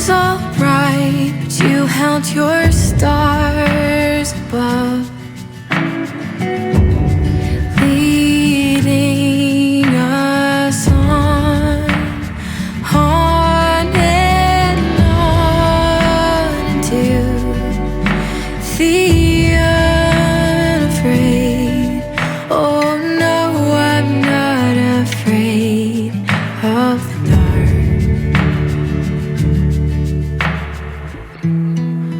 alright, but you held your stars above, leading us on and on into the unafraid. Oh no, I'm not afraid of the dark.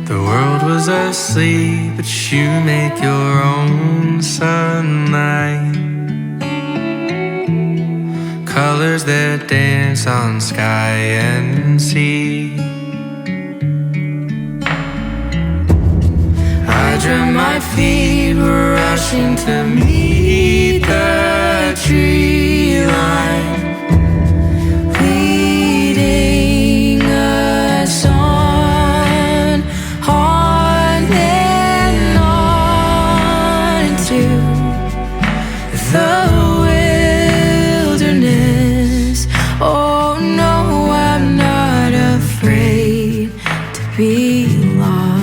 The world was asleep, but you make your own sunlight. Colors that dance on sky and sea. I dreamt my feet were rushing to meet the tree line, leading us on and on into the wilderness. Oh no, I'm not afraid to be lost.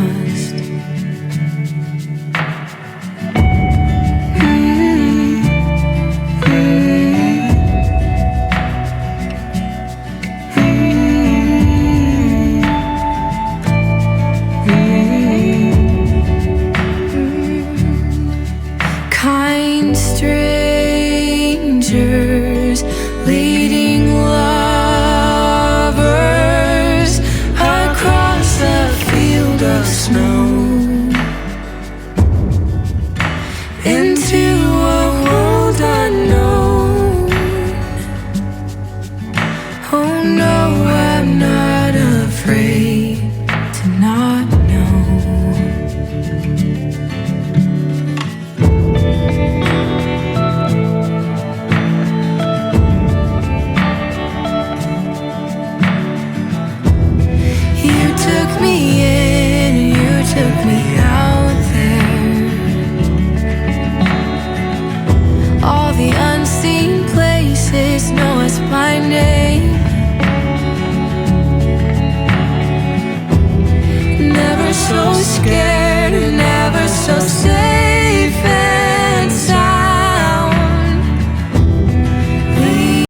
Kind strangers leading lovers across the field of snow into a world unknown. Oh no, I'm not afraid.